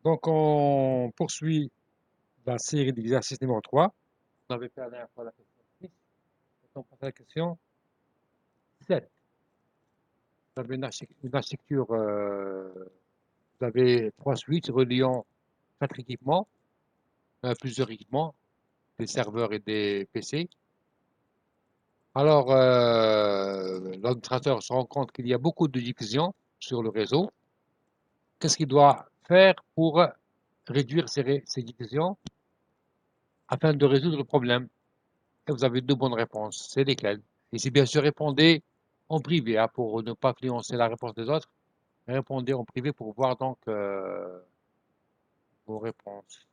Donc, on poursuit la série d'exercices numéro 3. On avait fait la dernière fois la question 6. Maintenant, on passe à la question 7. Vous avez une architecture, vous avez 3 switches reliant 4 équipements, plusieurs équipements, des serveurs et des PC. Alors, l'administrateur se rend compte qu'il y a beaucoup de diffusion sur le réseau. Qu'est-ce qu'il doit faire pour réduire ces diffusions afin de résoudre le problème? Et vous avez 2 bonnes réponses. C'est lesquelles? Et si bien sûr, répondez en privé, hein, pour ne pas influencer la réponse des autres. Répondez en privé pour voir donc vos réponses.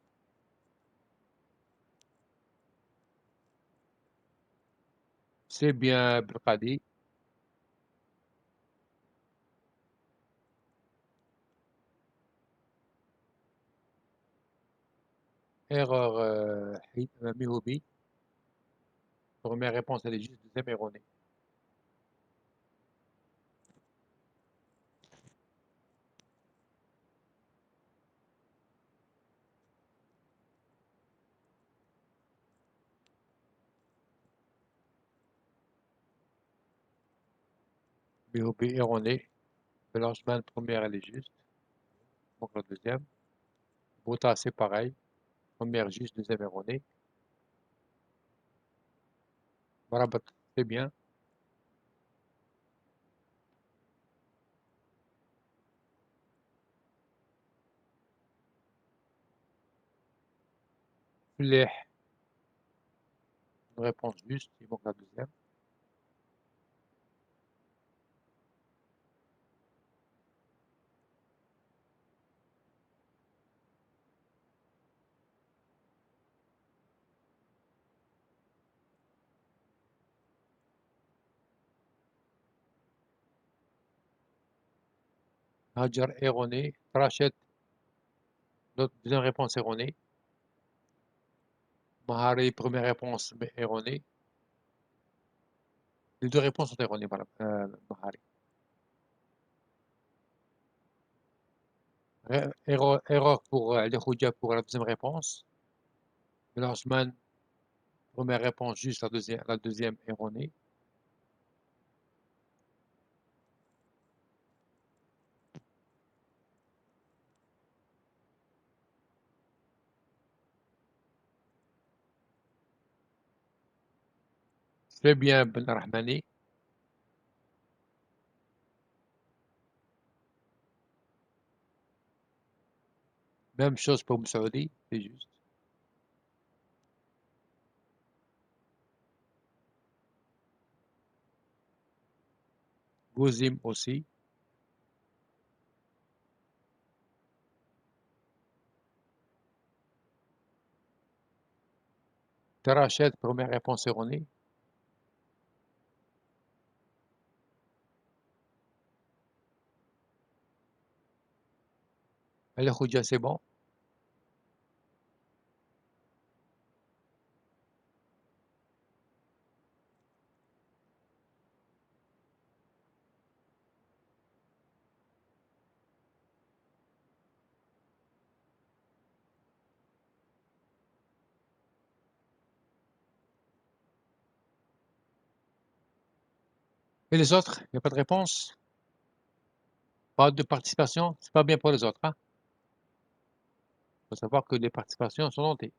C'est bien, Belkadi. Erreur, Mihobi. Première réponse, elle est juste, deuxième erronée. Mihobi, erronée. Blanchman, première, elle est juste. Donc la deuxième. Bota, c'est pareil. Première juste, deuxième erronée. Marabat, c'est bien. Fleh, une réponse juste, il manque la deuxième. Hajar, erroné. Rachet, notre deuxième réponse erronée. Mahari, première réponse mais erronée. Les deux réponses sont erronées, madame Mahari. Erreur pour les Khoudia pour la deuxième réponse. Blanchman, première réponse juste, la deuxième erronée. C'est bien, Ben Rahmani. Même chose pour Moussaoudi, c'est juste. Gouzim aussi. Terachet, première réponse erronée. El Khoudia, c'est bon. Et les autres, il n'y a pas de réponse? Pas de participation? C'est pas bien pour les autres, hein? Il faut savoir que les participations sont notées.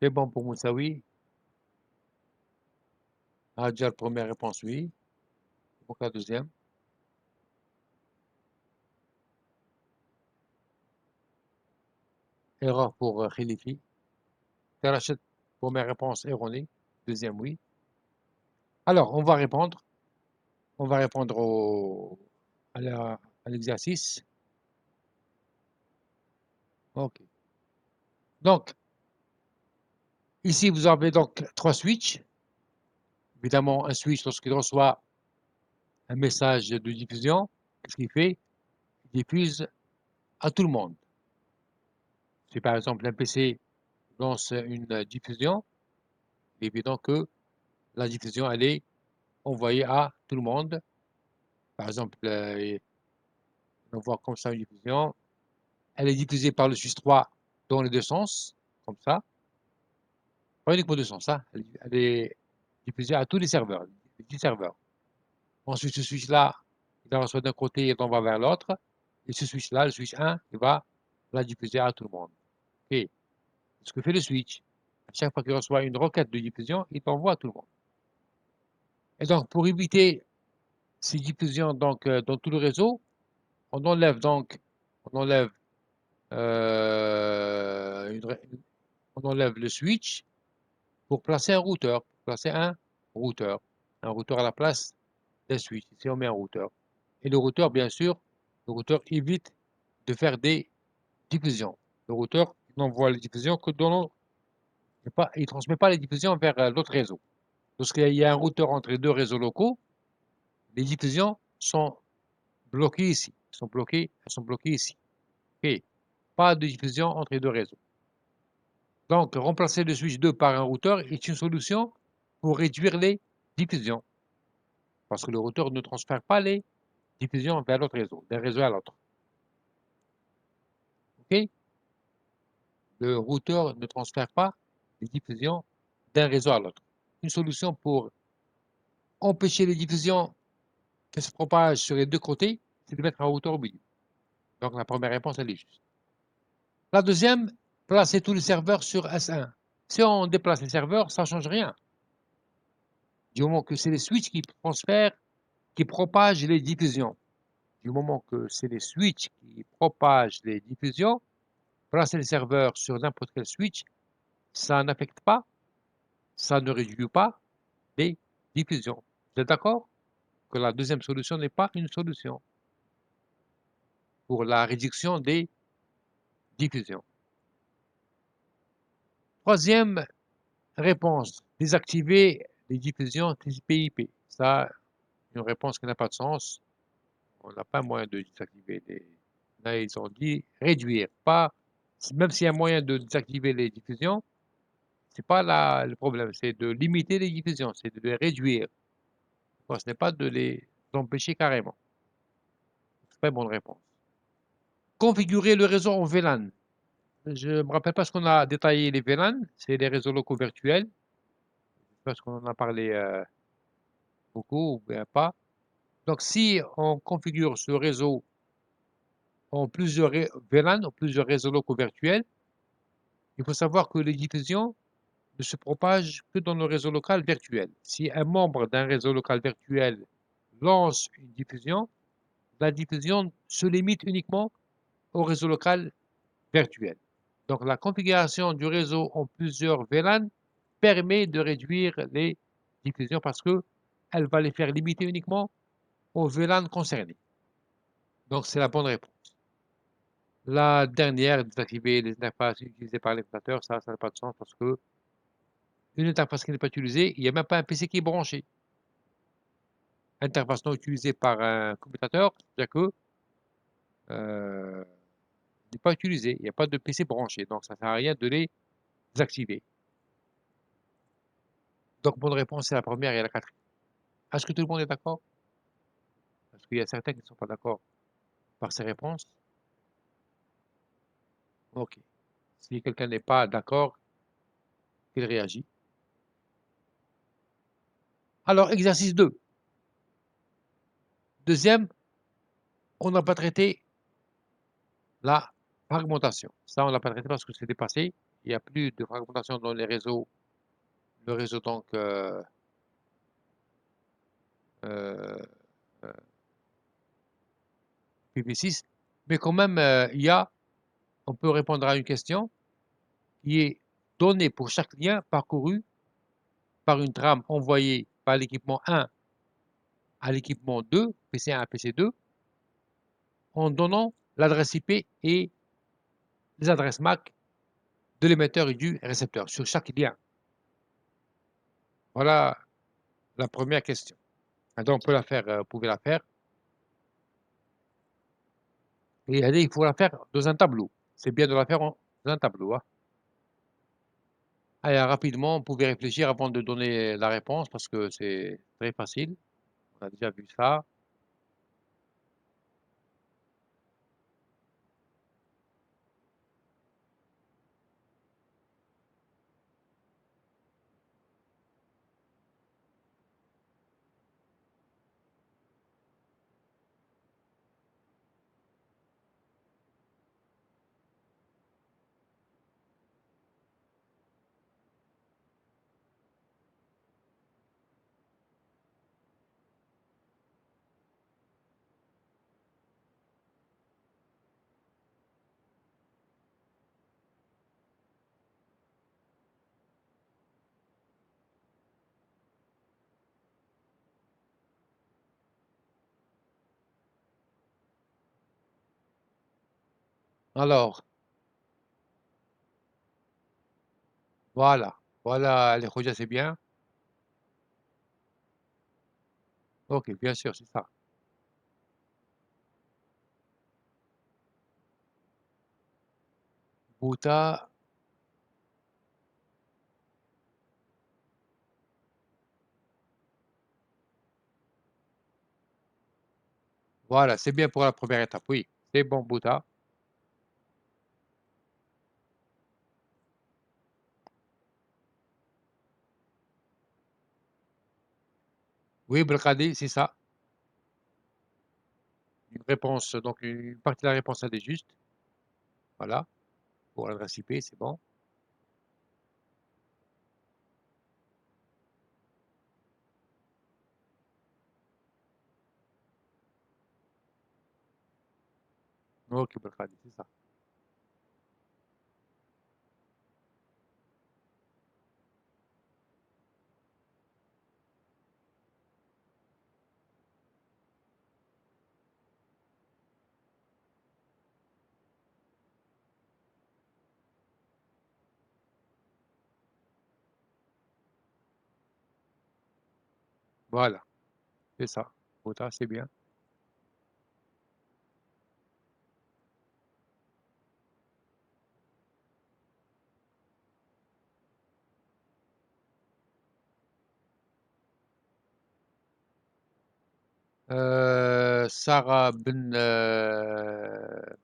C'est bon pour Moussaoui. Hajar, première réponse, oui. Donc la deuxième. Erreur pour Khilifi. Terachet, première réponse erronée. Deuxième, oui. Alors, on va répondre. On va répondre à l'exercice. OK. Donc, ici, vous avez donc 3 switches. Évidemment, un switch, lorsqu'il reçoit un message de diffusion, qu'est-ce qu'il fait? Il diffuse à tout le monde. Si par exemple un PC lance une diffusion, Il est évident que la diffusion, elle est envoyée à tout le monde. Par exemple, on voit comme ça une diffusion. Elle est diffusée par le switch 3 dans les deux sens, comme ça. Pas uniquement deux sens, hein. Elle est diffusée à tous les serveurs, les 10 serveurs. Ensuite, ce switch-là, il la reçoit d'un côté et il va vers l'autre. Et ce switch-là, le switch 1, il va la diffuser à tout le monde. OK. Ce que fait le switch, à chaque fois qu'il reçoit une requête de diffusion, il t'envoie à tout le monde. Et donc, pour éviter ces diffusions donc, dans tout le réseau, on enlève donc, on enlève, on enlève le switch pour placer un routeur, un routeur à la place d'un switch. Ici, on met un routeur. Et le routeur, bien sûr, le routeur évite de faire des diffusions. Le routeur n'envoie les diffusions que dans il ne transmet pas les diffusions vers l'autre réseau. Lorsqu'il y a un routeur entre les deux réseaux locaux, les diffusions sont bloquées ici. Elles sont bloquées ici. OK. Pas de diffusion entre les deux réseaux. Donc, remplacer le switch 2 par un routeur est une solution pour réduire les diffusions. Parce que le routeur ne transfère pas les diffusions vers l'autre réseau, d'un réseau à l'autre. OK? Le routeur ne transfère pas les diffusions d'un réseau à l'autre. Une solution pour empêcher les diffusions qui se propagent sur les deux côtés, c'est de mettre un routeur au milieu. Donc la première réponse, elle est juste. La deuxième, placer tous les serveurs sur S1. Si on déplace les serveurs, ça ne change rien. Du moment que c'est les switches qui transfèrent, qui propagent les diffusions. Du moment que c'est les switches qui propagent les diffusions, placer les serveurs sur n'importe quel switch, ça n'affecte pas, ça ne réduit pas les diffusions. Vous êtes d'accord que la deuxième solution n'est pas une solution pour la réduction des diffusions? Troisième réponse, désactiver les diffusions TCP/IP. Ça, une réponse qui n'a pas de sens. On n'a pas moyen de désactiver les. Là, ils ont dit réduire, pas. Même s'il y a moyen de désactiver les diffusions, c'est pas là le problème, c'est de limiter les diffusions, c'est de les réduire. Bon, ce n'est pas de les empêcher carrément. C'est pas une bonne réponse. Configurer le réseau en VLAN. Je ne me rappelle pas ce qu'on a détaillé les VLAN, c'est les réseaux locaux virtuels. Je sais pas ce qu'on en a parlé beaucoup ou bien pas. Donc, si on configure ce réseau en plusieurs VLAN, en plusieurs réseaux locaux virtuels, il faut savoir que les diffusions ne se propagent que dans le réseau local virtuel. Si un membre d'un réseau local virtuel lance une diffusion, la diffusion se limite uniquement au réseau local virtuel. Donc, la configuration du réseau en plusieurs VLAN permet de réduire les diffusions parce qu'elle va les faire limiter uniquement aux VLAN concernés. Donc, c'est la bonne réponse. La dernière, désactiver les interfaces utilisées par l'installateur, ça n'a pas de sens parce que une interface qui n'est pas utilisée, il n'y a même pas un PC qui est branché. Interface non utilisée par un commutateur, c'est-à-dire que n'est pas utilisé, il n'y a pas de PC branché, donc ça ne sert à rien de les désactiver. Donc, bonne réponse, c'est la première et la quatrième. Est-ce que tout le monde est d'accord? Parce qu'il y a certains qui ne sont pas d'accord par ces réponses. OK. Si quelqu'un n'est pas d'accord, qu'il réagit. Alors, exercice 2. Deuxième, on n'a pas traité la fragmentation. Ça, on ne l'a pas traité parce que c'est dépassé. Il n'y a plus de fragmentation dans les réseaux. Le réseau, donc, euh, PV6. Mais quand même, on peut répondre à une question qui est donnée pour chaque lien parcouru par une trame envoyée par l'équipement 1 à l'équipement 2, PC1 à PC2, en donnant l'adresse IP et les adresses MAC de l'émetteur et du récepteur sur chaque lien. Voilà la première question. Donc, on peut la faire, vous pouvez la faire. Et il faut la faire dans un tableau. C'est bien de la faire dans un tableau, hein. Allez, rapidement, vous pouvez réfléchir avant de donner la réponse parce que c'est très facile. On a déjà vu ça. Alors, voilà. Voilà, les Khoudia, c'est bien. Ok, bien sûr, c'est ça. Bouta, voilà, c'est bien pour la première étape. Oui, c'est bon, Bouta. Oui, Belkadi, c'est ça. Une réponse, donc une partie de la réponse, elle est juste. Voilà, pour l'adresse IP, c'est bon. Ok, Belkadi, c'est ça. Voilà, c'est ça. Bouta, c'est bien. Sarah je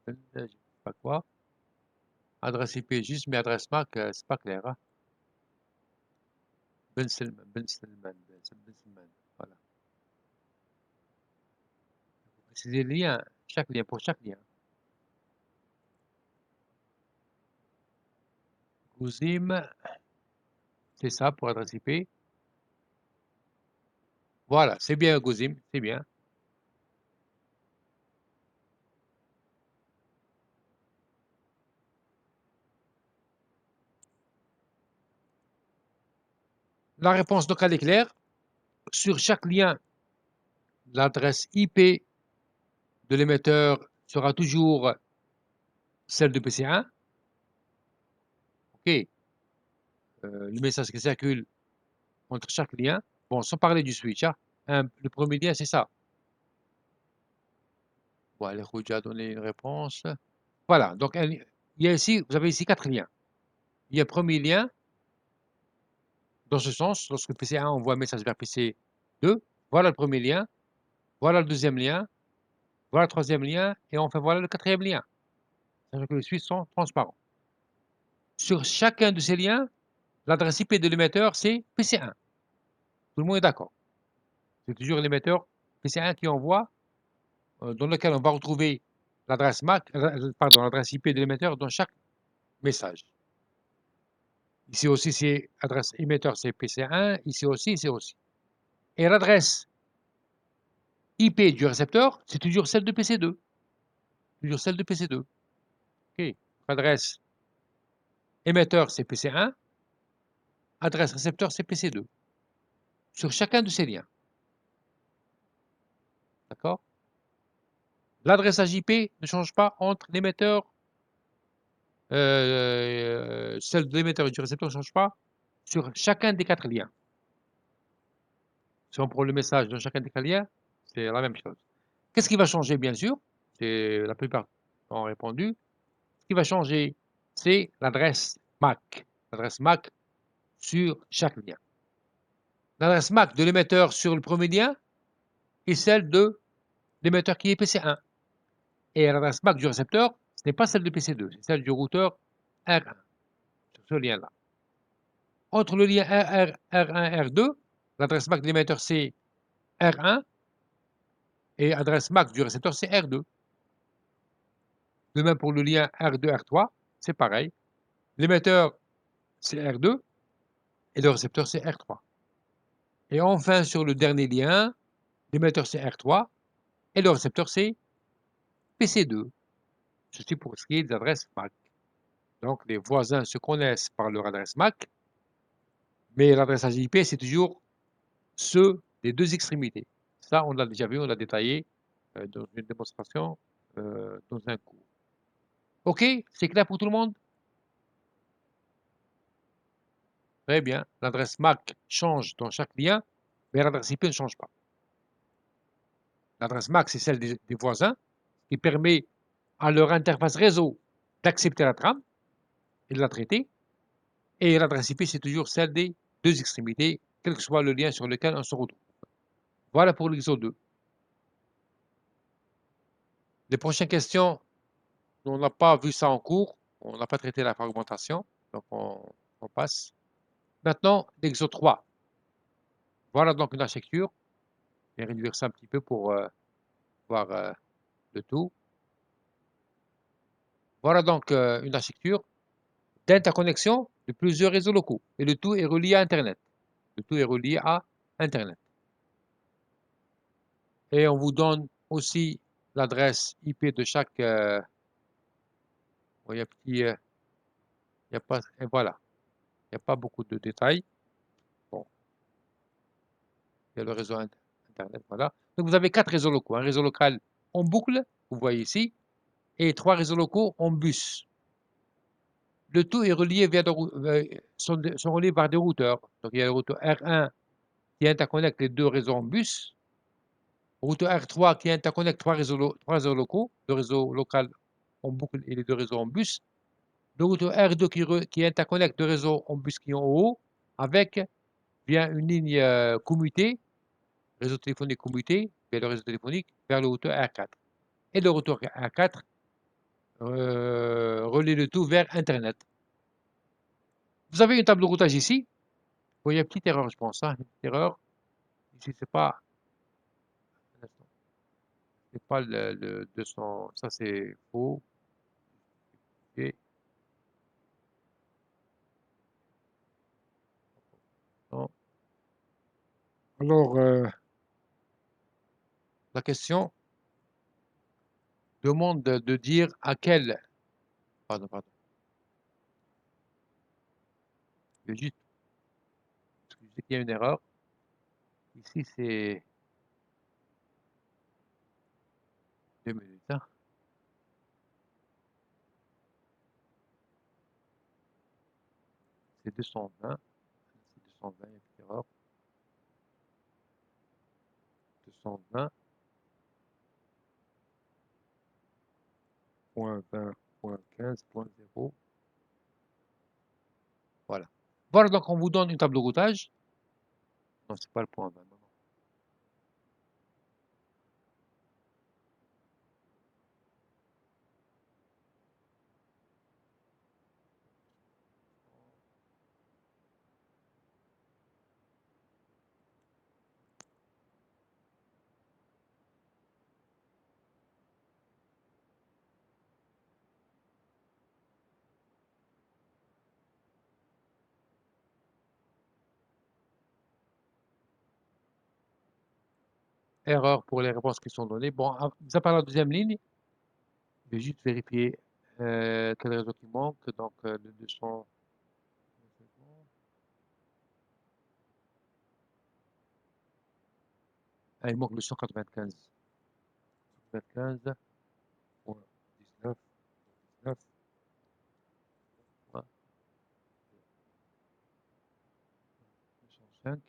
sais pas quoi. Adresse IP juste, mais adresse MAC, c'est pas clair, hein. Ben Selman. Voilà. C'est des liens, chaque lien, pour chaque lien. Gouzim, c'est ça pour adresse IP. Voilà, c'est bien Gouzim, c'est bien. La réponse donc elle est claire. Sur chaque lien, l'adresse IP de l'émetteur sera toujours celle de PC1. OK. Le message qui circule entre chaque lien. Bon, sans parler du switch, hein. Le premier lien, c'est ça. Bon, allez, Khoudia a donné une réponse. Voilà, donc il y a ici, vous avez ici quatre liens. Il y a un premier lien, dans ce sens, lorsque PC1 envoie un message vers PC2, voilà le premier lien, voilà le deuxième lien, voilà le troisième lien, et enfin voilà le quatrième lien. Sachant que les suites sont transparents. Sur chacun de ces liens, l'adresse IP de l'émetteur, c'est PC1. Tout le monde est d'accord. C'est toujours l'émetteur PC1 qui envoie, dans lequel on va retrouver l'adresse MAC, pardon, l'adresse IP de l'émetteur dans chaque message. Ici aussi, c'est adresse émetteur, c'est PC1. Ici aussi, c'est aussi. Et l'adresse IP du récepteur, c'est toujours celle de PC2. Toujours celle de PC2. OK. Adresse émetteur, c'est PC1. Adresse récepteur, c'est PC2. Sur chacun de ces liens. D'accord? L'adressage IP ne change pas entre l'émetteur, celle de l'émetteur et du récepteur ne change pas sur chacun des quatre liens. Si on prend le message dans chacun des quatre liens, c'est la même chose. Qu'est-ce qui va changer, bien sûr? C'est la plupart ont répondu. Ce qui va changer, c'est l'adresse MAC. L'adresse MAC sur chaque lien. L'adresse MAC de l'émetteur sur le premier lien est celle de l'émetteur qui est PC1. Et l'adresse MAC du récepteur, ce n'est pas celle de PC2, c'est celle du routeur R1, sur ce lien-là. Entre le lien R1 et R2, l'adresse MAC de l'émetteur c'est R1 et l'adresse MAC du récepteur c'est R2. De même pour le lien R2, R3, c'est pareil. L'émetteur c'est R2 et le récepteur c'est R3. Et enfin sur le dernier lien, l'émetteur c'est R3 et le récepteur c'est PC2. Ceci pour ce qui est des adresses MAC. Donc les voisins se connaissent par leur adresse MAC, mais l'adresse IP c'est toujours ceux des deux extrémités. Ça, on l'a déjà vu, on l'a détaillé dans une démonstration dans un cours. OK? C'est clair pour tout le monde? Très bien. L'adresse MAC change dans chaque lien, mais l'adresse IP ne change pas. L'adresse MAC, c'est celle des voisins, qui permet à leur interface réseau d'accepter la trame et de la traiter. Et l'adresse IP, c'est toujours celle des deux extrémités, quel que soit le lien sur lequel on se retrouve. Voilà pour l'exo 2. Les prochaines questions, on n'a pas vu ça en cours, on n'a pas traité la fragmentation, donc on passe. Maintenant, l'exo 3. Voilà donc une architecture. Je vais réduire ça un petit peu pour voir le tout. Voilà donc une architecture d'interconnexion de plusieurs réseaux locaux. Et le tout est relié à Internet. Le tout est relié à Internet. Et on vous donne aussi l'adresse IP de chaque... il y a petit... il y a pas, et voilà. Il n'y a pas beaucoup de détails. Bon, il y a le réseau Internet, voilà. Donc vous avez 4 réseaux locaux. Un réseau local en boucle, vous voyez ici, et 3 réseaux locaux en bus. Le tout est relié via sont reliés par des routeurs. Donc il y a le routeur R1 qui interconnecte les deux réseaux en bus, routeur R3 qui interconnecte trois réseaux locaux, le réseau local en boucle et les deux réseaux en bus, le routeur R2 qui interconnecte deux réseaux en bus qui sont en haut, avec via une ligne commutée, réseau téléphonique commuté, vers le réseau téléphonique, vers le routeur R4. Et le routeur R4 relie le tout vers Internet. Vous avez une table de routage ici. Bon, il y a une petite erreur, je pense. Hein, une petite erreur. Ici, c'est pas le 200. Ça, c'est faux. Et, non. Alors, la question demande de dire à quel. Pardon. Je vais juste. Parce que je sais qu'il y a une erreur. Ici, c'est 2 minutes. Hein. C'est 220. C'est 220, il y a une petite erreur. 220.20.15.0. Voilà. Voilà, donc on vous donne une table de routage. Non, c'est pas le point 20. Non, non. Erreur pour les réponses qui sont données. Bon, ça part la deuxième ligne. Je vais juste vérifier quel réseau qui manque. Donc, le 200. Ah, il manque le 195. 195.19. 19. Voilà, 205. 220.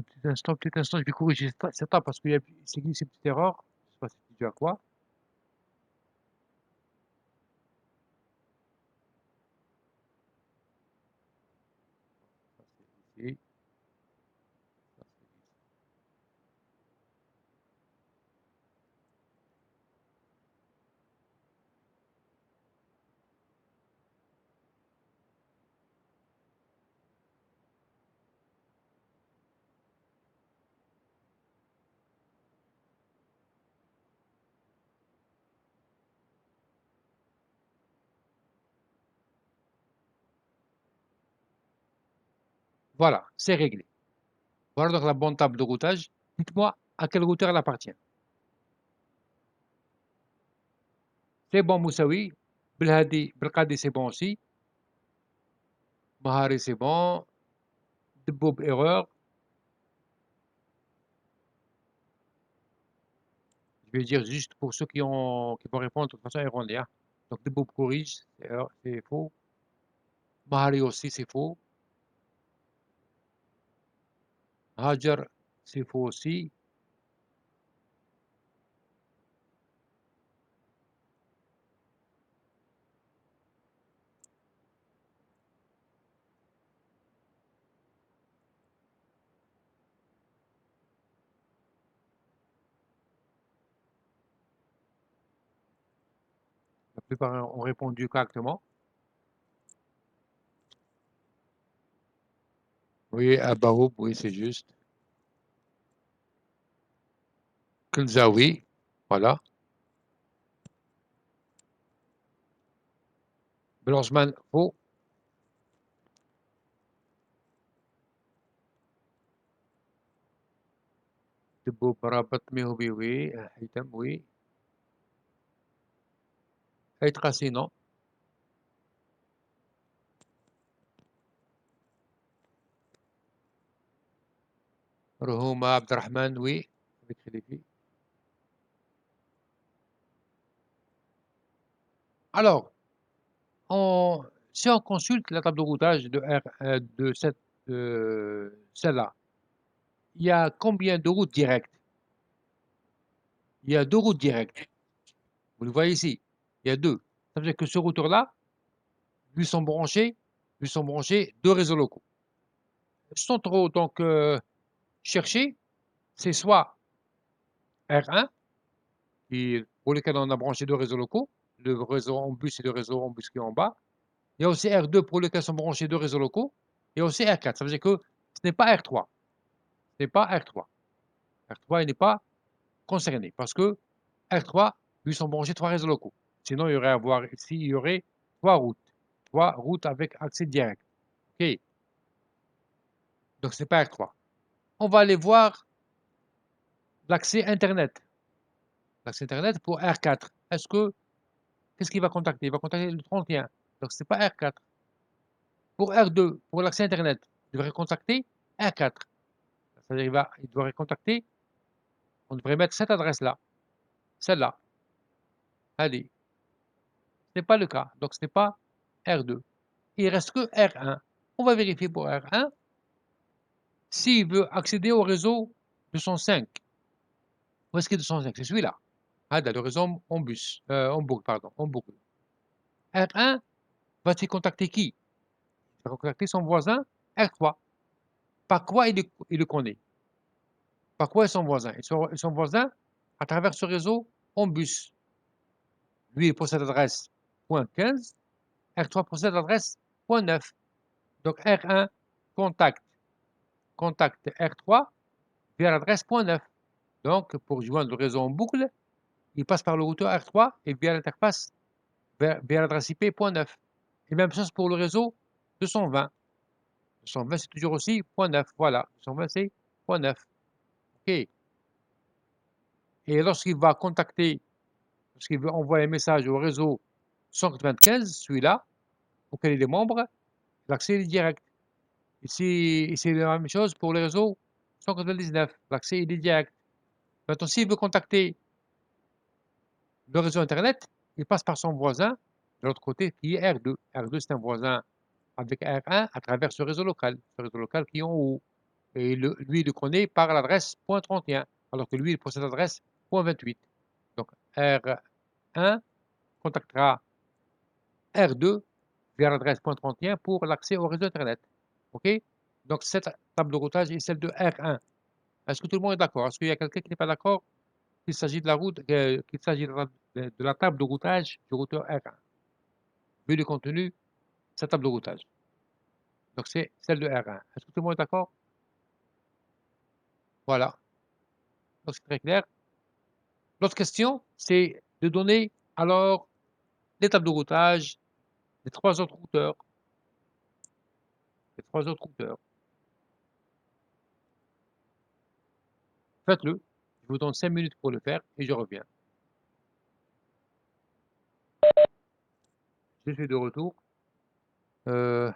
petit instant, je vais corriger ça parce qu'il y a c'est glissé une petite erreur. Je sais pas si c'est dû à quoi. Ça, c'est ici. Ça, c'est ici. Voilà, c'est réglé. Voilà donc la bonne table de routage. Dites-moi à quel routeur elle appartient. C'est bon, Moussaoui. Belhadi, Belkadi, c'est bon aussi. Mahari, c'est bon. Deboub, erreur. Je vais dire juste pour ceux qui vont répondre de toute façon erronée, hein. Donc Deboub corrige, c'est faux. Mahari aussi, c'est faux. Hajar, c'est faux aussi. La plupart ont répondu correctement. Oui, Abaoub, oui, c'est juste. Kulzaoui, voilà. Blanchman, faux. Deboub, Rabat, Mehoubi, oui. Hitam, oui. Tracé, non. Rohouma, Abderrahman, oui. Avec Khalifi. Alors, si on consulte la table de routage de celle-là, il y a combien de routes directes? Il y a deux routes directes. Vous le voyez ici. Il y a deux. Ça veut dire que ce routeur-là, lui sont branchés deux réseaux locaux. Sans trop donc chercher, c'est soit R1, pour lequel on a branché deux réseaux locaux, le réseau en bus et le réseau en bus qui est en bas. Il y a aussi R2 pour lequel sont branchés deux réseaux locaux. Et aussi R4. Ça veut dire que ce n'est pas R3. Ce n'est pas R3. R3, il n'est pas concerné parce que R3, lui, sont branchés trois réseaux locaux. Sinon, il y aurait trois routes avec accès direct. OK. Donc, ce n'est pas R3. On va aller voir l'accès Internet. L'accès Internet pour R4. Qu'est-ce qu'il va contacter? Il va contacter le 31. Donc, ce n'est pas R4. Pour R2, pour l'accès Internet, il devrait contacter R4. C'est-à-dire il devrait contacter, on devrait mettre cette adresse-là, celle-là. Allez, ce n'est pas le cas. Donc, ce n'est pas R2. Il reste que R1. On va vérifier pour R1 s'il veut accéder au réseau 205. Où est-ce qu'il est 205? C'est celui-là. Ah, dans le réseau en bus, en boucle, pardon, en boucle. R1 va-t-il contacter qui? Il va contacter son voisin R3. Par quoi il le connaît? Par quoi est son voisin? Son voisin à travers ce réseau en bus. Lui, il possède l'adresse .15, R3 possède l'adresse .9. Donc R1 contacte, contacte R3 via l'adresse .9. Donc, pour joindre le réseau en boucle, il passe par le routeur R3 et via l'interface via l'adresse IP .9. Et même chose pour le réseau 220. 220, c'est toujours aussi .9. Voilà, 220, c'est .9. OK. Et lorsqu'il veut envoyer un message au réseau 195, celui-là, auquel il est membre, l'accès est direct. Ici, c'est la même chose pour le réseau 199. L'accès est direct. Maintenant, s'il veut contacter le réseau Internet, il passe par son voisin de l'autre côté qui est R2. R2, c'est un voisin avec R1 à travers ce réseau local qui est en haut. Et lui, il le connaît par l'adresse .31, alors que lui, il possède l'adresse .28. Donc, R1 contactera R2 via l'adresse .31 pour l'accès au réseau Internet. OK? Donc, cette table de routage est celle de R1. Est-ce que tout le monde est d'accord? Est-ce qu'il y a quelqu'un qui n'est pas d'accord qu'il s'agit de la route, qu'il s'agit de la table de routage du routeur R1? Vu le contenu, cette table de routage. Donc, c'est celle de R1. Est-ce que tout le monde est d'accord? Voilà. Donc, c'est très clair. L'autre question, c'est de donner alors l'étape de routage des trois autres routeurs. Les trois autres routeurs. Faites-le. Je vous donne 5 minutes pour le faire et je reviens. Je suis de retour. Il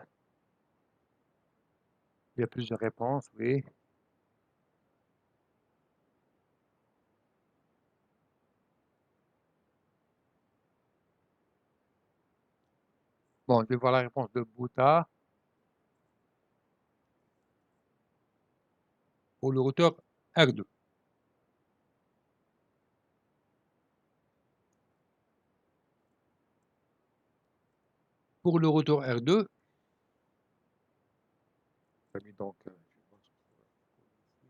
y a plusieurs réponses, oui. Bon, je vais voir la réponse de Bouta pour le routeur R2. Pour le routeur R2, donc, je vais voir ce que ça va ici.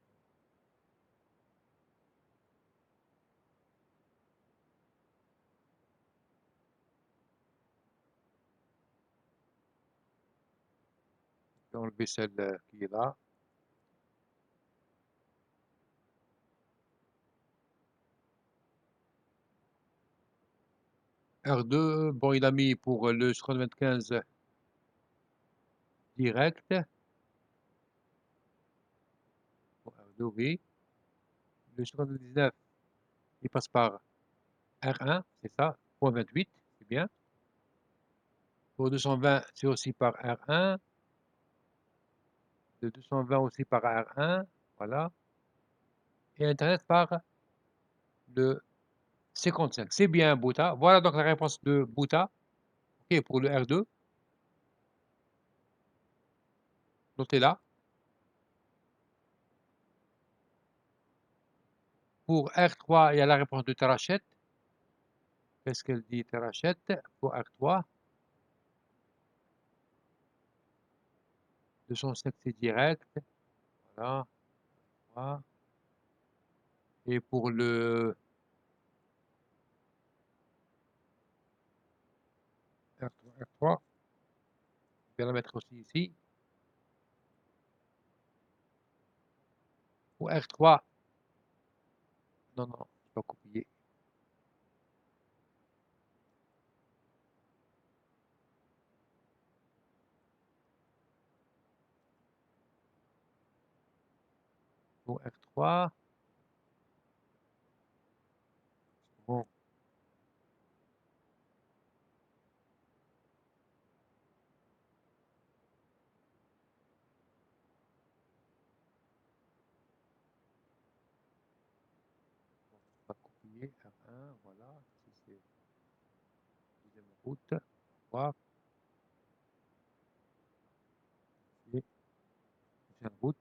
Je vais enlever celle qui est là. R2, bon, il a mis pour le 75 direct. Pour R2, oui. Le 79, il passe par R1, c'est ça, point 28, c'est bien. Pour 220, c'est aussi par R1. Le 220 aussi par R1, voilà. Et Internet par le 55. C'est bien, Bouta. Voilà donc la réponse de Bouta. OK, pour le R2. Notez-la. Pour R3, il y a la réponse de Tarachette. Qu'est-ce qu'elle dit, Tarachette? Pour R3, 205, c'est direct. Voilà. Voilà. Et pour le R3, je vais la mettre aussi ici. Pour R3, non, non, je ne pas copier. Pour R3, bon, pas copier. R1, voilà. Ici, c'est deuxième route. On va voir. Et prochaine route.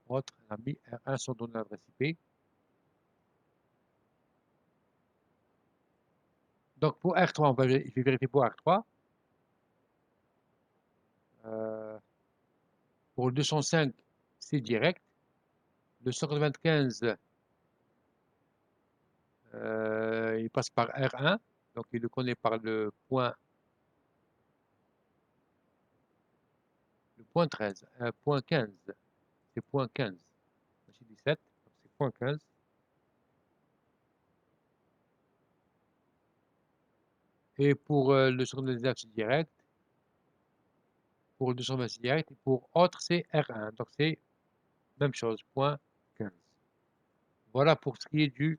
Autre, on a mis R1 sans donner l'adresse IP. Donc pour R3, je vais vérifier pour R3. Pour le 205, c'est direct. Le 195, il passe par R1. Donc il le connaît par le point 13, point 15. C'est point 15. C'est 17, donc c'est point 15. Et pour le 199, c'est direct. Pour le 220, c'est direct. Et pour autre, c'est R1. Donc c'est même chose, point 15. Voilà pour ce qui est de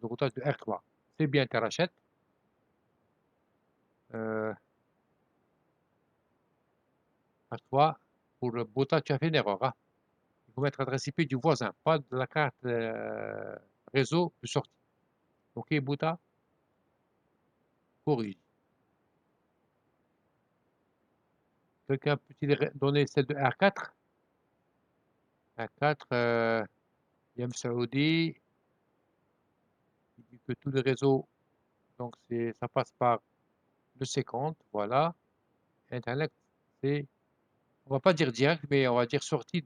routage de R3. C'est bien, Terrachette. Euh, R3, pour le Bota, tu as fait une erreur, hein. Il faut mettre l'adresse IP du voisin, pas de la carte réseau de sortie. OK, Bouta? corrige. Quelqu'un peut-il donner celle de R4? R4, Yam Saoudi, il dit que tous les réseaux, donc ça passe par le C-compte, voilà. Internet, c'est, on va pas dire direct, mais on va dire sortie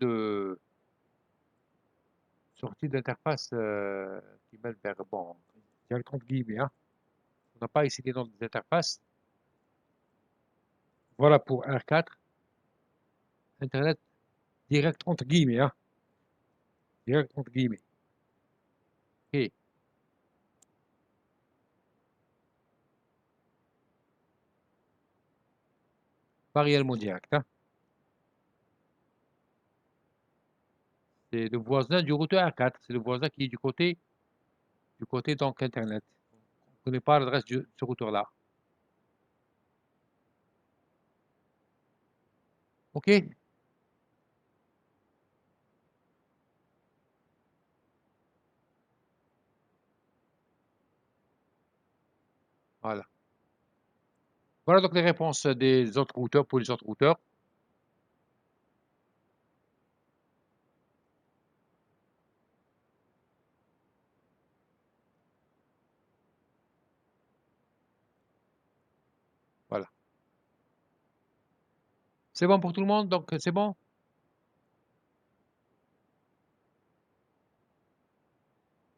d'interface qui mène vers, bon, direct entre guillemets, hein. On n'a pas ici les noms des interfaces. Voilà pour R4, Internet direct entre guillemets, hein. Direct entre guillemets. OK. Pas réellement direct, hein. C'est le voisin du routeur R4. C'est le voisin qui est du côté donc Internet. On ne connaît pas l'adresse de ce routeur-là. OK? Voilà. Voilà donc les réponses des autres routeurs pour les autres routeurs. Voilà. C'est bon pour tout le monde, donc c'est bon?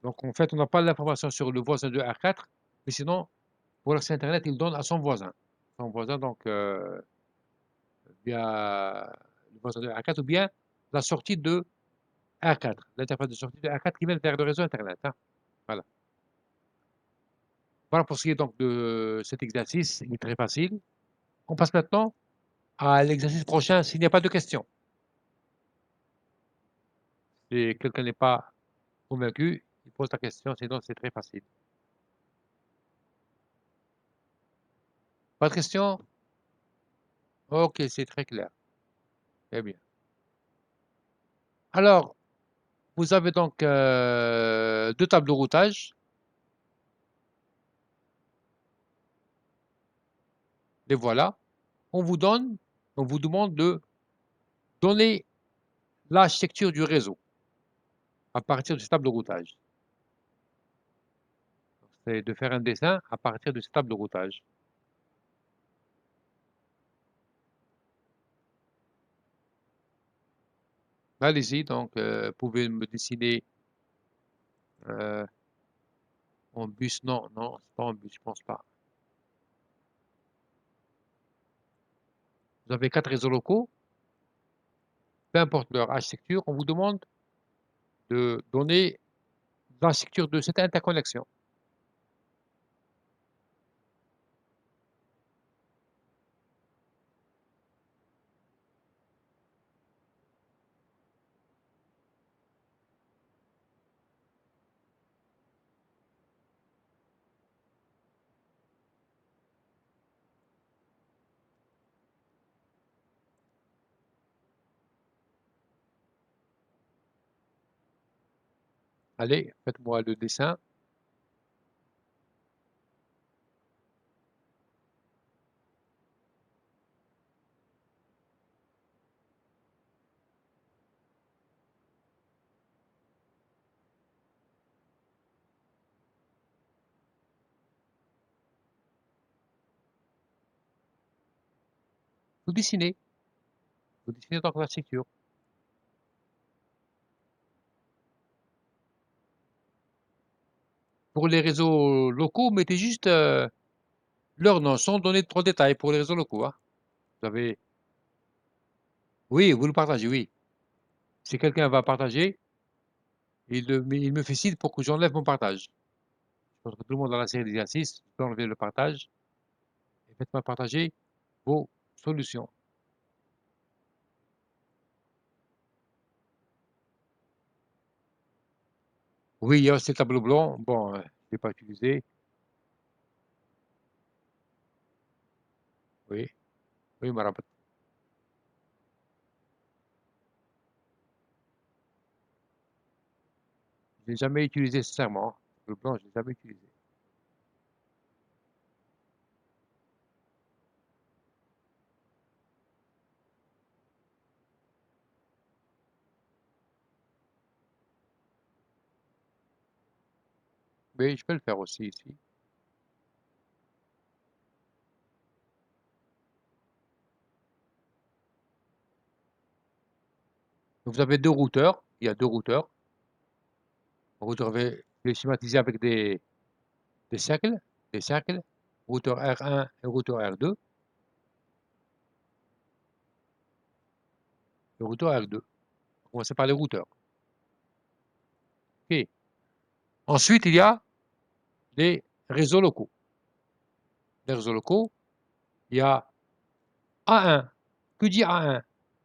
Donc en fait, on n'a pas l'information sur le voisin de R4, mais sinon, pour l'accès Internet, il donne à son voisin. Son voisin, donc, via le voisin de R4 ou bien la sortie de R4, l'interface de sortie de R4 qui mène vers le réseau Internet, hein. Voilà. Voilà pour ce qui est donc de cet exercice, il est très facile. On passe maintenant à l'exercice prochain s'il n'y a pas de questions. Si quelqu'un n'est pas convaincu, il pose la question, sinon c'est très facile. Pas de questions? Ok, c'est très clair. Très bien. Alors, vous avez donc deux tables de routage. Les voilà. On vous donne, on vous demande de donner l'architecture du réseau à partir de ces tables de routage. C'est de faire un dessin à partir de ces tables de routage. Allez-y, donc, vous pouvez me dessiner euh, en bus. Non, non, c'est pas en bus, je pense pas. Vous avez quatre réseaux locaux, peu importe leur architecture, on vous demande de donner l'architecture de cette interconnexion. Allez, faites-moi le dessin. Vous dessinez. Vous dessinez donc l'architecture. Pour les réseaux locaux, mettez juste leur nom sans donner trop de détails pour les réseaux locaux, hein. Vous avez... Oui, vous le partagez, oui. Si quelqu'un va partager, il me fait signe pour que j'enlève mon partage. Je pense que tout le monde dans la série d'exercices peut enlever le partage et faites-moi partager vos solutions. Oui, il y a aussi le tableau blanc. Bon, je ne l'ai pas utilisé. Oui, oui, madame. Je ne l'ai jamais utilisé, sincèrement. Le tableau blanc, je ne l'ai jamais utilisé. Oui, je peux le faire aussi ici. Donc, vous avez deux routeurs. Il y a deux routeurs. Vous devez les schématiser avec des cercles, des cercles. Routeur R1 et routeur R2. Le routeur R2. On va commencer par les routeurs. OK. Ensuite, il y a les réseaux locaux. Les réseaux locaux, il y a A1. Que dit A1?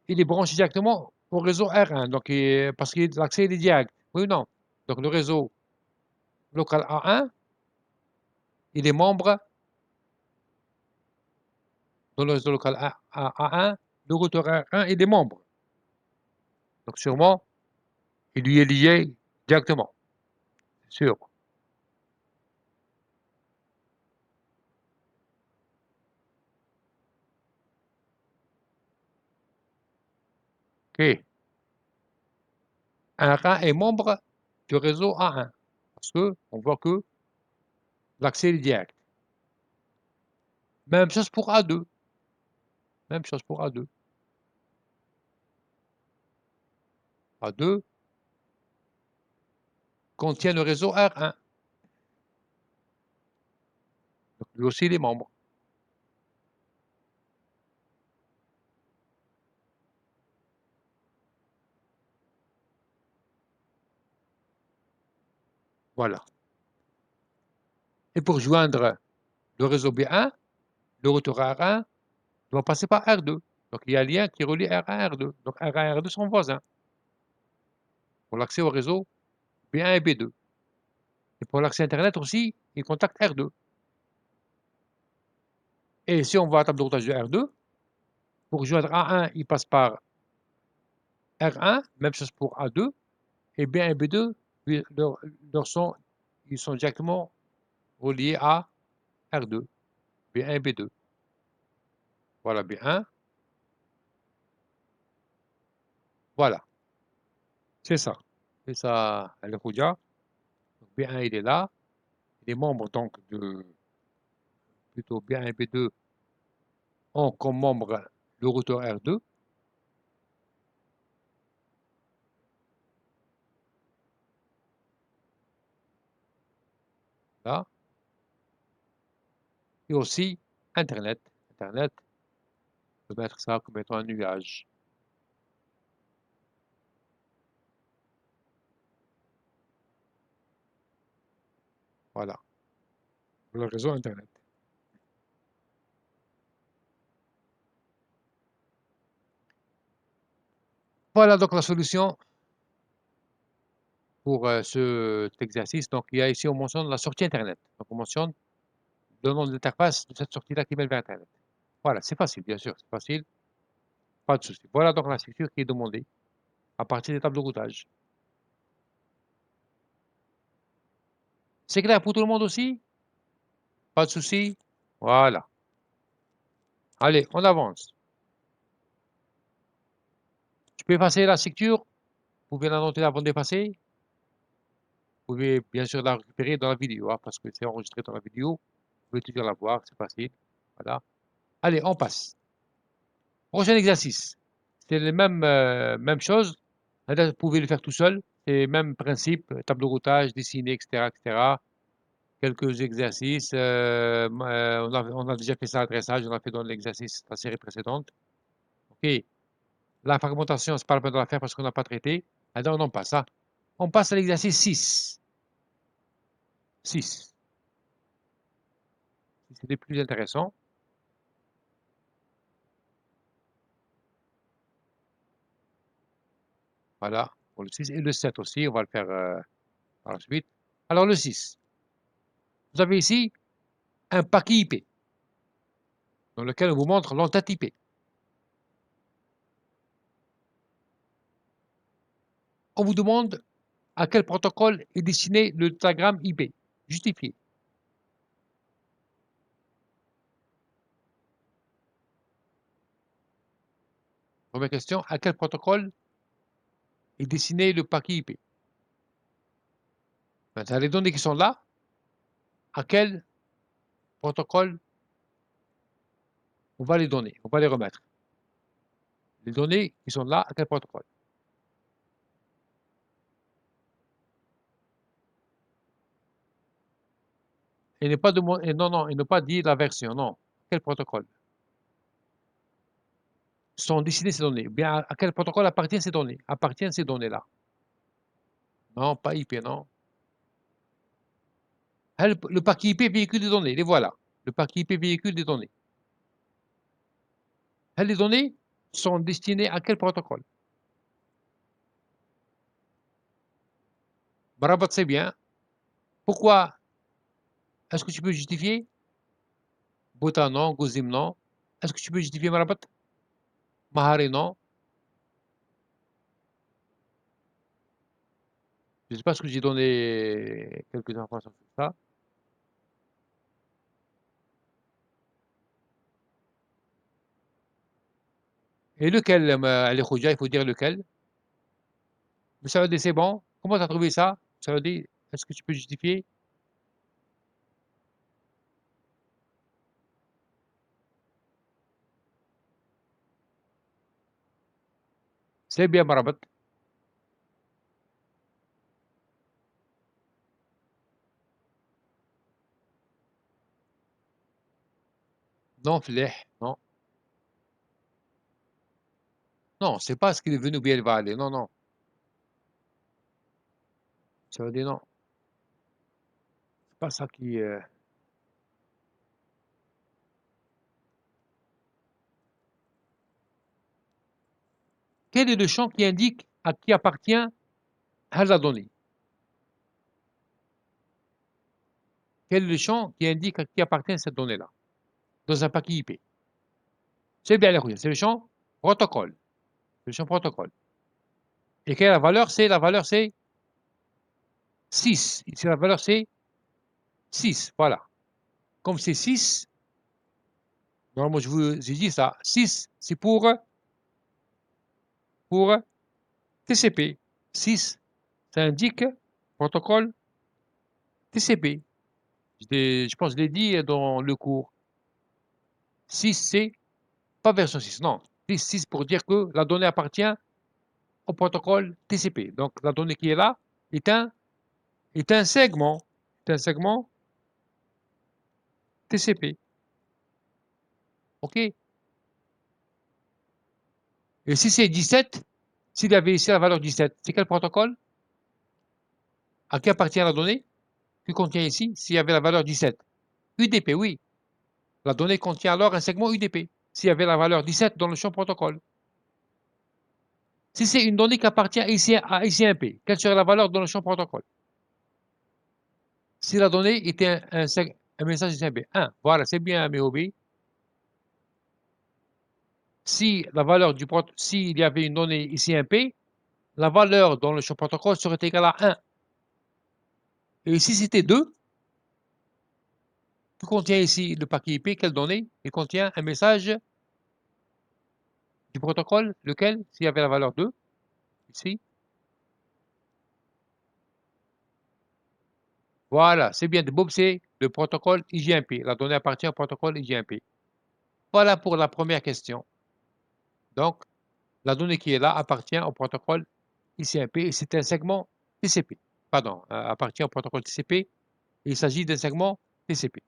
Il est branché directement au réseau R1. Donc, parce que l'accès est direct. Oui ou non? Donc, le réseau local A1, il est membre dans le réseau local A1. Le routeur R1, il est membre. Donc, sûrement, il lui est lié directement. C'est sûr. OK. R1 est membre du réseau A1. Parce que on voit que l'accès est direct. Même chose pour A2. Même chose pour A2. A2 contient le réseau R1. Donc, lui aussi, il est membre. Voilà. Et pour joindre le réseau B1, le routeur R1 doit passer par R2. Donc, il y a un lien qui relie R1 à R2. Donc, R1 et R2 sont voisins pour l'accès au réseau B1 et B2. Et pour l'accès Internet aussi, ils contactent R2. Et si on va à la table de routage de R2, pour joindre A1, il passe par R1, même chose pour A2, et B1 et B2, ils sont directement reliés à R2, B1 et B2. Voilà B1, voilà, c'est ça. C'est ça, El Khoudia. B1, il est là. Il est membre donc de, plutôt B1 et B2 ont comme membre le routeur R2, là, et aussi Internet. Internet, on peut mettre ça comme étant un nuage. Voilà, le réseau Internet. Voilà donc la solution pour cet exercice. Donc, il y a ici, on mentionne la sortie Internet. Donc, on mentionne le nom de l'interface de cette sortie-là qui mène vers Internet. Voilà, c'est facile, bien sûr, c'est facile, pas de souci. Voilà donc la structure qui est demandée à partir des tables de routage. C'est clair pour tout le monde aussi? Pas de souci? Voilà. Allez, on avance. Tu peux effacer la structure? Vous pouvez la noter avant d'effacer? Vous pouvez bien sûr la récupérer dans la vidéo, hein, parce que c'est enregistré dans la vidéo. Vous pouvez toujours la voir, c'est facile. Voilà. Allez, on passe. Prochain exercice. C'est les mêmes choses. Là, vous pouvez le faire tout seul. C'est le même principe, table de routage, dessiner, etc., etc. Quelques exercices. On a déjà fait ça à dressage, on a fait dans l'exercice de la série précédente. OK. La fragmentation, c'est pas la peine de la faire parce qu'on n'a pas traité. Alors, on en passe. Hein. On passe à l'exercice 6. 6. C'est les plus intéressants. Voilà. Pour le 6 et le 7 aussi. On va le faire par la suite. Alors, le 6. Vous avez ici un paquet IP dans lequel on vous montre l'entête IP. On vous demande à quel protocole est destiné le diagramme IP. Justifié. Première question, à quel protocole est destiné le paquet IP? Ben, les données qui sont là, à quel protocole on va les donner, on va les remettre. Les données qui sont là, à quel protocole? Il n'est pas demandé, non, non, il n'a pas dit la version, non. Quel protocole? Sont destinées ces données. Bien, à quel protocole appartiennent ces données? Appartiennent ces données-là. Non, pas IP, non. Le paquet IP véhicule des données, les voilà. Le paquet IP véhicule des données. Les données sont destinées à quel protocole? Bravo, c'est bien. Pourquoi? Est-ce que tu peux justifier? Bota, non. Gozim, non. Est-ce que tu peux justifier Marabat? Mahari, non. Je ne sais pas ce que j'ai donné quelques informations sur ça. Et lequel, Ali Khouja, il faut dire lequel? Mais ça veut dire c'est bon. Comment tu as trouvé ça? Ça veut dire, est-ce que tu peux justifier? C'est bien Marabat. Non, Fleh, non. Non, c'est pas ce qu'il est venu ou bien il va aller. Non, non. Ça veut dire non. C'est pas ça qui. Quel est le champ qui indique à qui appartient la donnée? Quel est le champ qui indique à qui appartient cette donnée-là? Dans un paquet IP. C'est bien, les c'est le champ protocole. C'est le champ protocole. Et quelle est la valeur? C'est la valeur, c'est 6. Ici, la valeur, c'est 6. Voilà. Comme c'est 6, moi, je vous ai dit ça. 6, c'est pour TCP. 6, ça indique protocole TCP. Je pense que je l'ai dit dans le cours. 6, c'est pas version 6, non. 6 pour dire que la donnée appartient au protocole TCP. Donc, la donnée qui est là est un segment. C'est un segment TCP. OK? Et si c'est 17, s'il y avait ici la valeur 17, c'est quel protocole? À qui appartient la donnée qui contient ici s'il y avait la valeur 17? UDP, oui. La donnée contient alors un segment UDP s'il y avait la valeur 17 dans le champ protocole. Si c'est une donnée qui appartient ici à ICMP, quelle serait la valeur dans le champ protocole? Si la donnée était un message ICMP. 1. Voilà, c'est bien, MOB. Si la valeur du s'il y avait une donnée ICMP, la valeur dans le champ protocole serait égale à 1. Et si c'était 2, que contient ici le paquet IP? Quelle donnée? Il contient un message du protocole, lequel? S'il y avait la valeur 2, ici. Voilà, c'est bien de Bob, c'est le protocole IGMP. La donnée appartient au protocole IGMP. Voilà pour la première question. Donc, la donnée qui est là appartient au protocole ICMP et c'est un segment TCP. Pardon, appartient au protocole TCP. Il s'agit d'un segment TCP.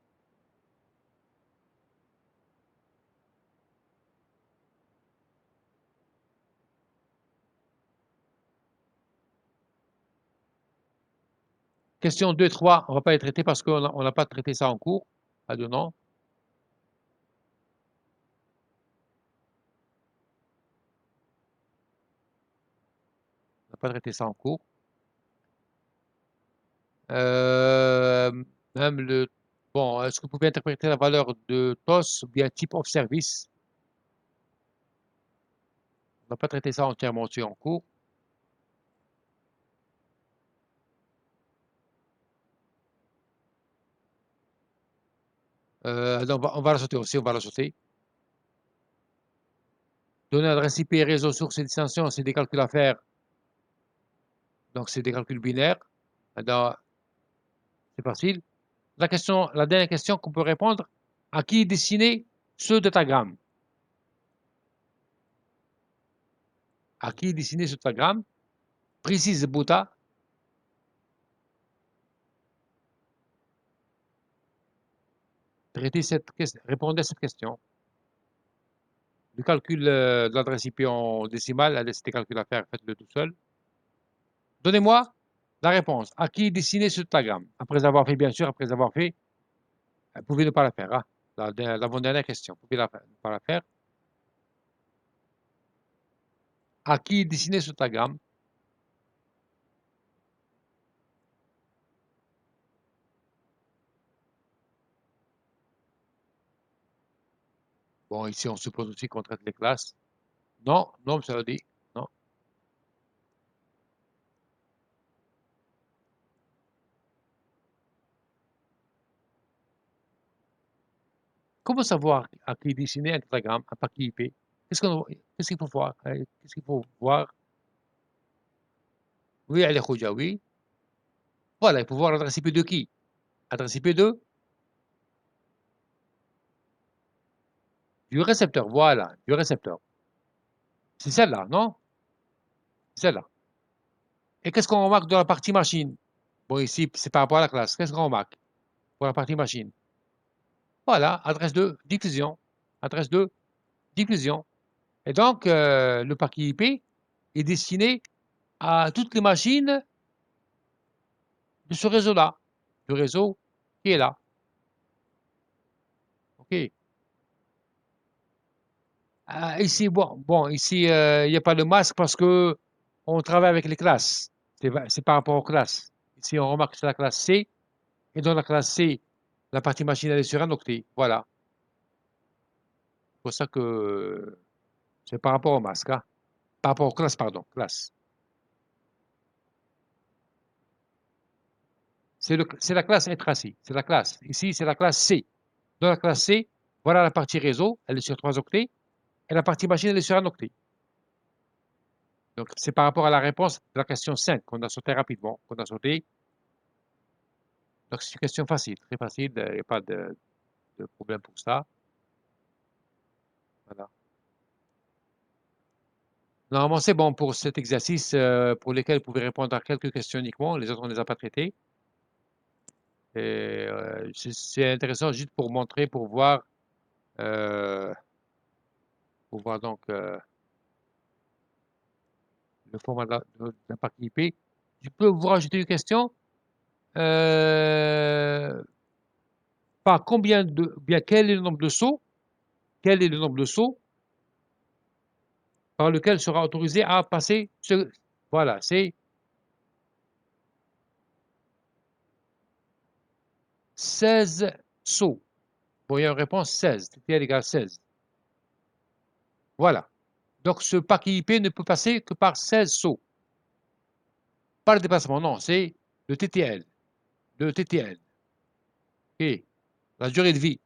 Question 2 et 3, on ne va pas les traiter parce qu'on n'a pas traité ça en cours. Non, on n'a pas traité ça en cours. Euh, même le. Bon, est-ce que vous pouvez interpréter la valeur de TOS ou bien type of service? On n'a pas traité ça entièrement aussi en cours. Non, on va la sauter aussi, on va la sauter. Donner adresse IP, réseau, source et destination, c'est des calculs à faire. Donc, c'est des calculs binaires. C'est facile. La dernière question qu'on peut répondre, à qui dessiner ce datagramme? À qui dessiner ce datagramme? Précise Bouta. Répondez à cette question. Le calcul de l'adresse IP en décimale, allez, c'est des calculs à faire, faites-le tout seul. Donnez-moi la réponse. À qui dessiner ce diagramme? Après avoir fait, bien sûr, après avoir fait, vous pouvez ne pas la faire. Hein. L'avant-dernière question, vous pouvez ne pas la faire. À qui dessiner ce diagramme? Bon, ici, on suppose aussi qu'on traite les classes. Non, non, ça veut dire, non. Comment savoir à qui dessiner un diagramme, un paquet IP? Qu'est-ce qu'il faut voir? Qu'est-ce qu'il faut voir? Oui, allez, Khoudia, oui. Voilà, il faut voir l'adresse IP de qui? Adresse IP du récepteur, voilà, du récepteur. C'est celle-là, non? C'est celle-là. Et qu'est-ce qu'on remarque dans la partie machine? Bon, ici, c'est par rapport à la classe. Qu'est-ce qu'on remarque pour la partie machine? Voilà, adresse de diffusion. Adresse de diffusion. Et donc, le paquet IP est destiné à toutes les machines de ce réseau-là, du réseau qui est là. OK. Ici, bon, ici, il n'y a pas de masque parce que on travaille avec les classes. C'est par rapport aux classes. Ici, on remarque que c'est la classe C. Et dans la classe C, la partie machine, elle est sur un octet. Voilà. C'est pour ça que c'est par rapport au masque. Hein. Par rapport aux classes, pardon. Classe. C'est la classe intracée. C'est la classe. Ici, c'est la classe C. Dans la classe C, voilà la partie réseau. Elle est sur 3 octets. Et la partie machine, elle est sur un octet. Donc, c'est par rapport à la réponse de la question 5 qu'on a sauté rapidement. Qu'on a sauté. Donc, c'est une question facile. Très facile. Il n'y a pas de problème pour ça. Voilà. Normalement, c'est bon pour cet exercice pour lequel vous pouvez répondre à quelques questions uniquement. Les autres, on ne les a pas traités. Et c'est intéressant juste pour montrer, euh, pour voir donc le format d'un paquet IP. Je peux vous rajouter une question. Euh, Par combien de, bien, quel est le nombre de sauts, quel est le nombre de sauts par lequel sera autorisé à passer ce, voilà, c'est 16 sauts. Bon, il y a une réponse 16, TTL égale 16. Voilà. Donc, ce paquet IP ne peut passer que par 16 sauts. Pas le déplacement, non, c'est le TTL. Le TTL. OK. La durée de vie.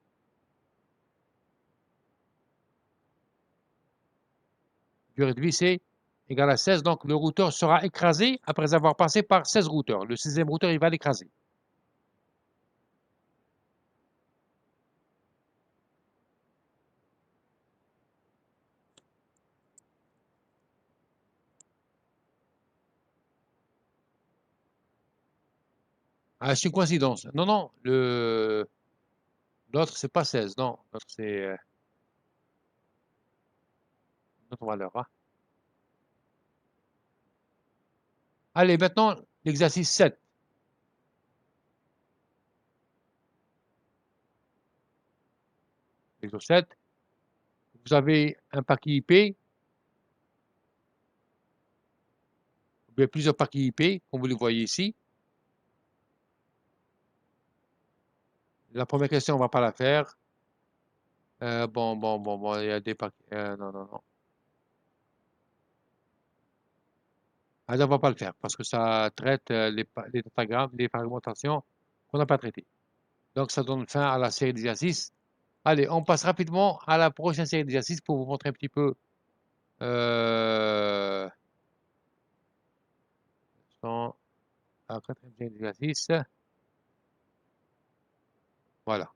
Durée de vie, c'est égal à 16. Donc, le routeur sera écrasé après avoir passé par 16 routeurs. Le 16e routeur, il va l'écraser. Ah, c'est une coïncidence. Non, non, l'autre, c'est pas 16. Non, l'autre, c'est une autre valeur. Hein. Allez, maintenant, l'exercice 7. L'exercice 7. Vous avez un paquet IP, ou bien plusieurs paquets IP, comme vous le voyez ici. La première question, on ne va pas la faire. Bon, il y a des paquets. Non, non, non. Allez, on ne va pas le faire parce que ça traite les datagrammes, les fragmentations qu'on n'a pas traitées. Donc, ça donne fin à la série d'exercices. Allez, on passe rapidement à la prochaine série d'exercices pour vous montrer un petit peu euh, la quatrième série d'exercices. Voilà.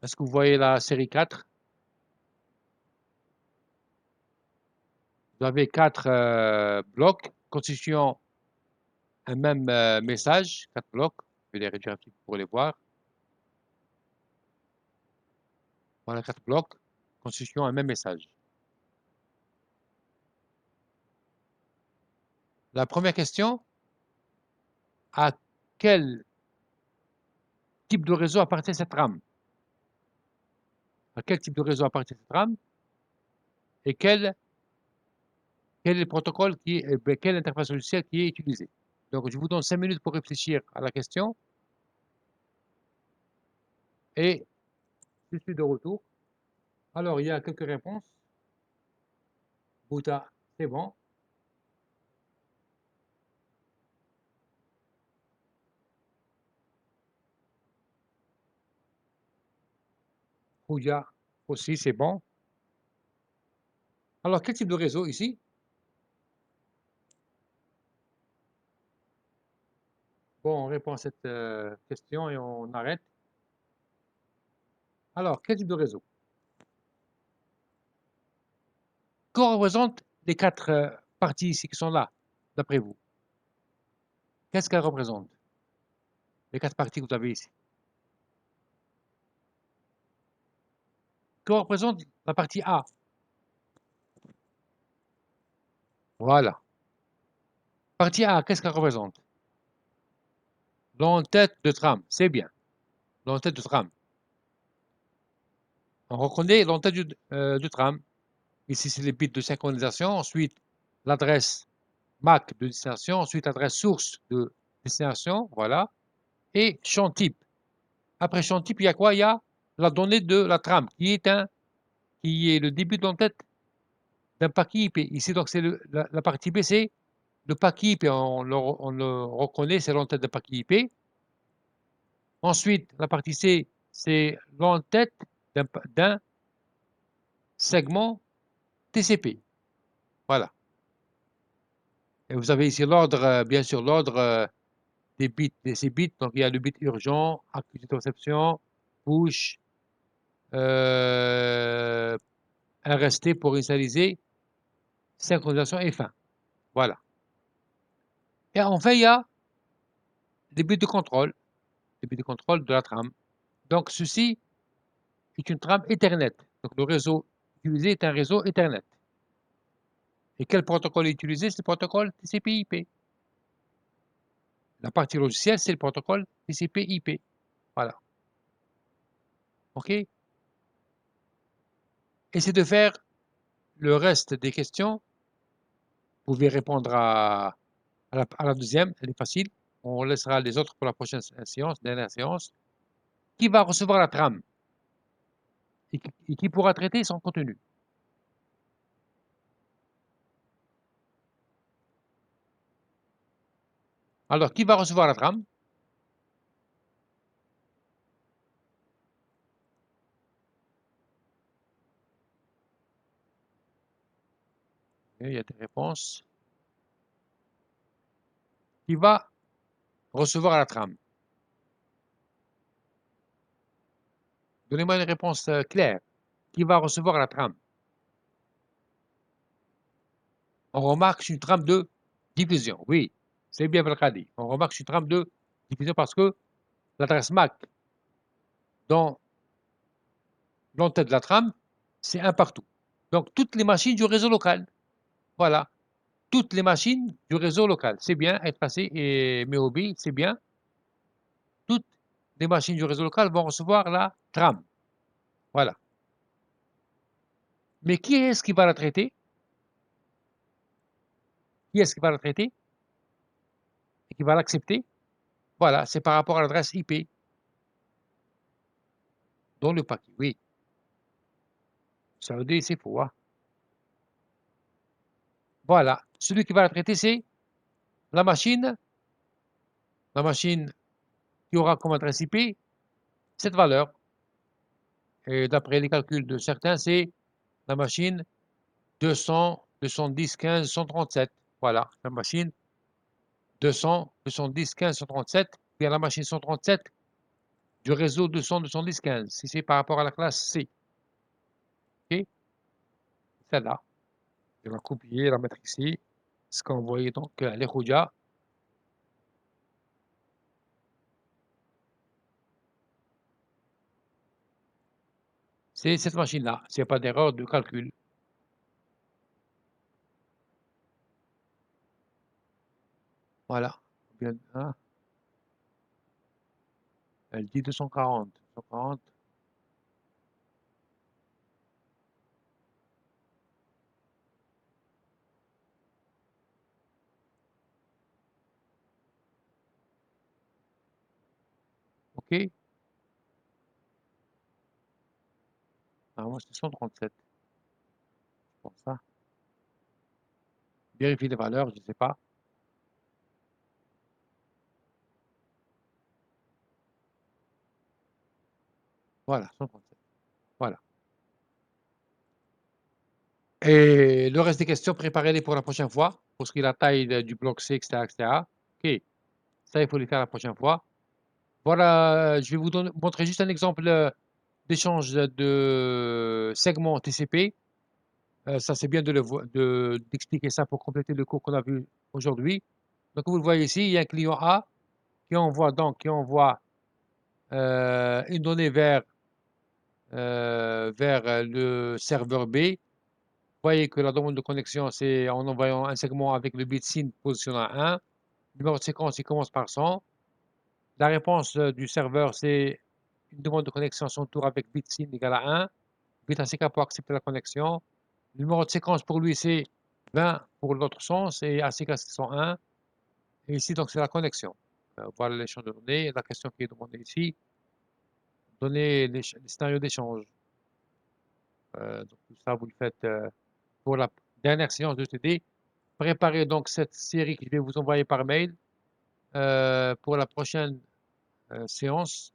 Est-ce que vous voyez la série 4? Vous avez 4 blocs constituant un même message, 4 blocs. Je vais les réduire un petit peu pour les voir. Voilà 4 blocs constituant un même message. La première question, à quel type de réseau appartient cette RAM? À quel type de réseau appartient cette RAM? Et quel est le protocole quelle interface logicielle qui est utilisée? Donc, je vous donne 5 minutes pour réfléchir à la question et je suis de retour. Alors, il y a quelques réponses. Bouta, c'est bon. Ouya aussi, c'est bon. Alors, quel type de réseau ici? Bon, on répond à cette question et on arrête. Alors, quel type de réseau? Que représentent les 4 parties ici qui sont là, d'après vous? Qu'est-ce qu'elles représentent? Les 4 parties que vous avez ici. Que représente la partie A? Voilà. Partie A, qu'est-ce qu'elle représente? L'entête de trame, c'est bien. L'entête de trame. On reconnaît l'entête de trame. Ici, c'est les bits de synchronisation. Ensuite, l'adresse MAC de destination. Ensuite, l'adresse source de destination. Voilà. Et champ type. Après champ type, il y a quoi? Il y a la donnée de la trame qui est le début de l'entête d'un paquet IP. Ici, donc, c'est la partie B, c'est le paquet IP. On le reconnaît, c'est l'entête d'un paquet IP. Ensuite, la partie C, c'est l'entête d'un segment TCP. Voilà. Et vous avez ici l'ordre, bien sûr, l'ordre des bits, de ces bits. Donc, il y a le bit urgent, accusé de réception, push, RST pour initialiser, synchronisation et fin. Voilà. Et enfin, il y a des bits de contrôle de la trame. Donc, ceci est une trame Ethernet. Donc, le réseau utilisé est un réseau Ethernet. Et quel protocole est utilisé? C'est le protocole TCP/IP. La partie logicielle, c'est le protocole TCP/IP. Voilà. OK? Essayez de faire le reste des questions. Vous pouvez répondre à la deuxième, elle est facile. On laissera les autres pour la prochaine séance, dernière séance. Qui va recevoir la trame et qui pourra traiter son contenu? Alors, qui va recevoir la trame? Il y a des réponses. Qui va recevoir la trame? Donnez-moi une réponse claire. Qui va recevoir la trame? On remarque que c'est une trame de diffusion. Oui, c'est bien Belkadi. On remarque que c'est une trame de diffusion parce que l'adresse MAC dans l'entête de la trame, c'est un partout. Donc, toutes les machines du réseau local. Voilà. Toutes les machines du réseau local. C'est bien, être passé et MeOB, c'est bien. Toutes les machines du réseau local vont recevoir la trame. Voilà. Mais qui est-ce qui va la traiter? Qui est-ce qui va la traiter et qui va l'accepter? Voilà, c'est par rapport à l'adresse IP dans le paquet. Oui, ça veut dire c'est faux. Hein. Voilà. Celui qui va la traiter, c'est la machine qui aura comme adresse IP cette valeur. Et d'après les calculs de certains, c'est la machine 200, 210, 15, 137. Voilà, la machine 200, 210, 15, 137. Puis à la machine 137 du réseau 200, 210, 15. Si c'est par rapport à la classe C. OK? Celle-là. Je vais la copier, la mettre ici. Ce qu'on voyait donc à l'Eroudia. C'est cette machine-là. S'il n'y a pas d'erreur de calcul. Voilà. Bien, hein, elle dit 240. 240. OK? Ah, moi, c'est 137. Pour ça. Vérifier les valeurs, je ne sais pas. Voilà, 137. Voilà. Et le reste des questions, préparez-les pour la prochaine fois, pour ce qui est la taille du bloc C, etc., etc. OK. Ça, il faut les faire la prochaine fois. Voilà, je vais vous montrer juste un exemple d'échange de segments TCP. Ça, c'est bien d'expliquer ça pour compléter le cours qu'on a vu aujourd'hui. Donc, vous le voyez ici, il y a un client A qui envoie une donnée vers le serveur B. Vous voyez que la demande de connexion, c'est en envoyant un segment avec le bit SYN positionné à 1. Le numéro de séquence, il commence par 100. La réponse du serveur, c'est une demande de connexion à son tour avec bit SYN égal à 1. Bit ACK pour accepter la connexion. Le numéro de séquence pour lui, c'est 20 pour l'autre sens et ACK, c'est 101. Et ici, donc, c'est la connexion. Voilà l'échange de données. La question qui est demandée ici, donner les scénarios d'échange. Donc, tout ça, vous le faites pour la dernière séance de TD. Préparez donc cette série que je vais vous envoyer par mail pour la prochaine séance.